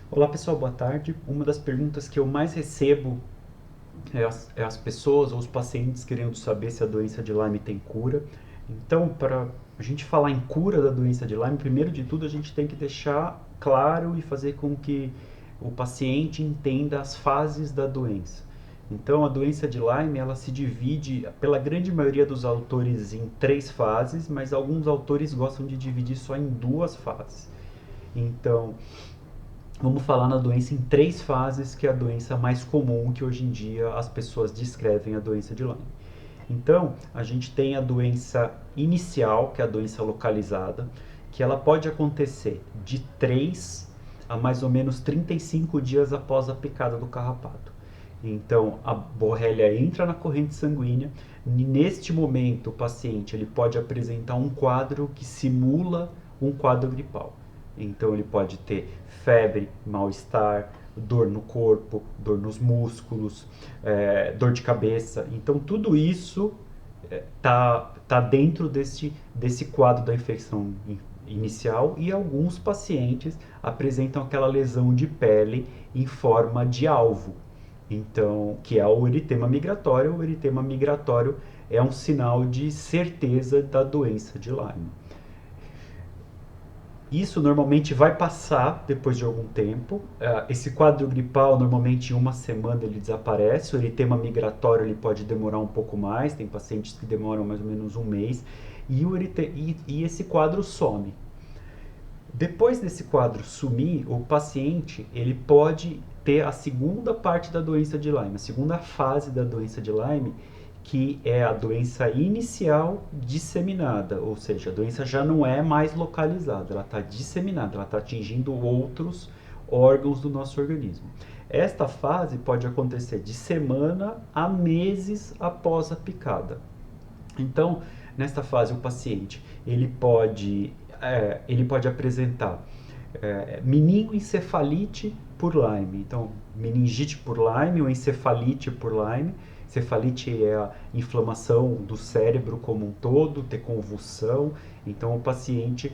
Olá pessoal, boa tarde. Uma das perguntas que eu mais recebo é as pessoas ou os pacientes querendo saber se a doença de Lyme tem cura. Então, para a gente falar em cura da doença de Lyme, primeiro de tudo a gente tem que deixar claro e fazer com que o paciente entenda as fases da doença. Então, a doença de Lyme ela se divide, pela grande maioria dos autores, em três fases, mas alguns autores gostam de dividir só em duas fases. Então, vamos falar na doença em três fases, que é a doença mais comum que hoje em dia as pessoas descrevem a doença de Lyme. Então, a gente tem a doença inicial, que é a doença localizada, que ela pode acontecer de 3 a mais ou menos 35 dias após a picada do carrapato. Então, a borrélia entra na corrente sanguínea. Neste momento, o paciente ele pode apresentar um quadro que simula um quadro gripal. Então, ele pode ter febre, mal-estar, dor no corpo, dor nos músculos, dor de cabeça. Então, tudo isso tá dentro desse quadro da infecção inicial, e alguns pacientes apresentam aquela lesão de pele em forma de alvo. Então, que é o eritema migratório. O eritema migratório é um sinal de certeza da doença de Lyme. Isso normalmente vai passar depois de algum tempo. Esse quadro gripal, normalmente em uma semana ele desaparece. O eritema migratório ele pode demorar um pouco mais, tem pacientes que demoram mais ou menos um mês. E esse quadro some. Depois desse quadro sumir, o paciente ele pode ter a segunda parte da doença de Lyme, a segunda fase da doença de Lyme, que é a doença inicial disseminada, ou seja, a doença já não é mais localizada, ela está disseminada, ela está atingindo outros órgãos do nosso organismo. Esta fase pode acontecer de semana a meses após a picada. Então, nesta fase, o paciente ele pode apresentar meningoencefalite por Lyme. Então, meningite por Lyme ou encefalite por Lyme. Cefalite é a inflamação do cérebro como um todo, ter convulsão. Então, o paciente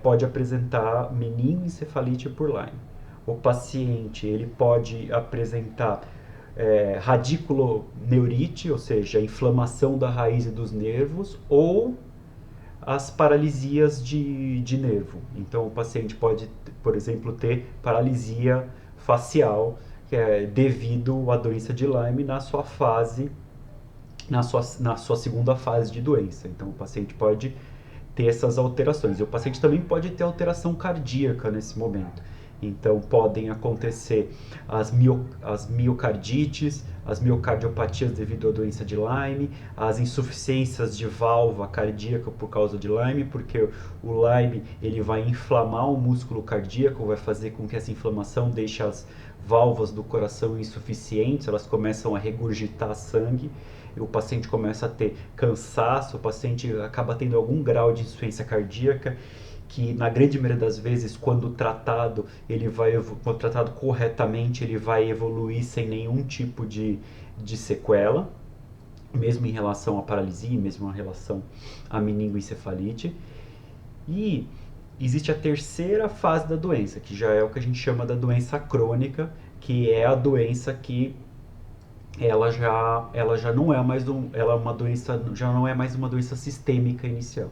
pode apresentar meningoencefalite por Lyme. O paciente ele pode apresentar radiculoneurite, ou seja, inflamação da raiz e dos nervos, ou as paralisias de nervo. Então, o paciente pode, por exemplo, ter paralisia facial, que é devido à doença de Lyme na sua segunda fase de doença. Então, o paciente pode ter essas alterações. E o paciente também pode ter alteração cardíaca nesse momento. Então, podem acontecer as miocardites, as miocardiopatias devido à doença de Lyme, as insuficiências de válvula cardíaca por causa de Lyme, porque o Lyme ele vai inflamar o músculo cardíaco, vai fazer com que essa inflamação deixe as válvulas do coração insuficientes, elas começam a regurgitar sangue, e o paciente começa a ter cansaço, o paciente acaba tendo algum grau de insuficiência cardíaca, que na grande maioria das vezes, quando tratado corretamente, ele vai evoluir sem nenhum tipo de sequela, mesmo em relação à paralisia, mesmo em relação à meningoencefalite. E existe a terceira fase da doença, que já é o que a gente chama da doença crônica, que é a doença que ela já não é mais ela é uma doença, já não é mais uma doença sistêmica inicial.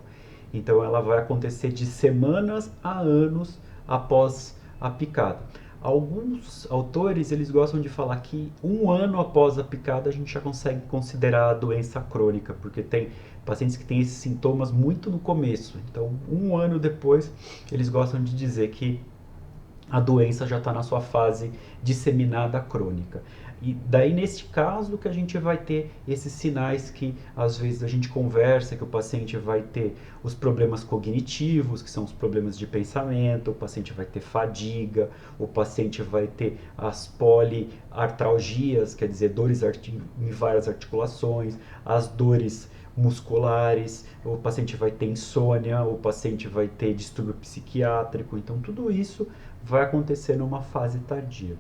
Então ela vai acontecer de semanas a anos após a picada. Alguns autores eles gostam de falar que um ano após a picada a gente já consegue considerar a doença crônica, porque tem pacientes que têm esses sintomas muito no começo. Então, um ano depois, eles gostam de dizer que a doença já está na sua fase disseminada crônica. E daí, nesse caso, que a gente vai ter esses sinais que às vezes a gente conversa, que o paciente vai ter os problemas cognitivos, que são os problemas de pensamento, o paciente vai ter fadiga, o paciente vai ter as poliartralgias, quer dizer, dores em várias articulações, as dores musculares, o paciente vai ter insônia, o paciente vai ter distúrbio psiquiátrico. Então, tudo isso vai acontecer numa fase tardia.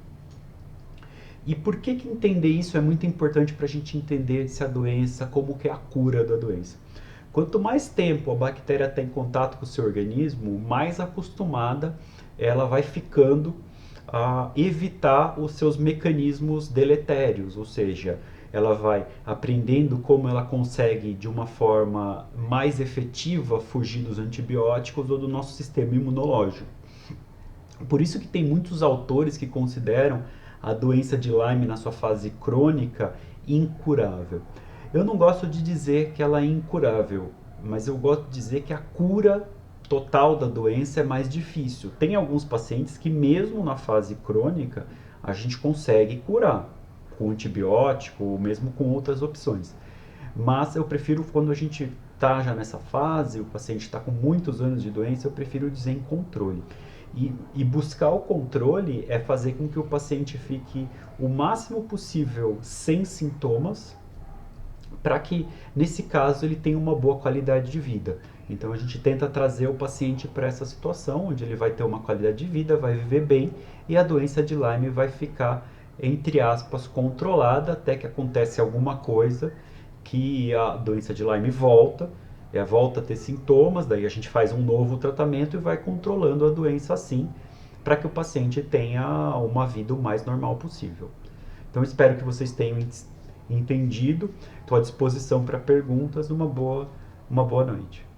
E por que entender isso é muito importante para a gente entender se a doença, como que é a cura da doença? Quanto mais tempo a bactéria está em contato com o seu organismo, mais acostumada ela vai ficando evitar os seus mecanismos deletérios, ou seja, ela vai aprendendo como ela consegue de uma forma mais efetiva fugir dos antibióticos ou do nosso sistema imunológico. Por isso que tem muitos autores que consideram a doença de Lyme na sua fase crônica incurável. Eu não gosto de dizer que ela é incurável, mas eu gosto de dizer que a cura total da doença é mais difícil. Tem alguns pacientes que mesmo na fase crônica a gente consegue curar com antibiótico ou mesmo com outras opções. Mas eu prefiro quando a gente está já nessa fase, o paciente está com muitos anos de doença, eu prefiro dizer em controle. E buscar o controle é fazer com que o paciente fique o máximo possível sem sintomas, para que, nesse caso, ele tenha uma boa qualidade de vida. Então, a gente tenta trazer o paciente para essa situação, onde ele vai ter uma qualidade de vida, vai viver bem, e a doença de Lyme vai ficar, entre aspas, controlada, até que acontece alguma coisa, que a doença de Lyme volta a ter sintomas, daí a gente faz um novo tratamento e vai controlando a doença assim, para que o paciente tenha uma vida o mais normal possível. Então espero que vocês tenham entendido. Estou à disposição para perguntas. Uma boa noite.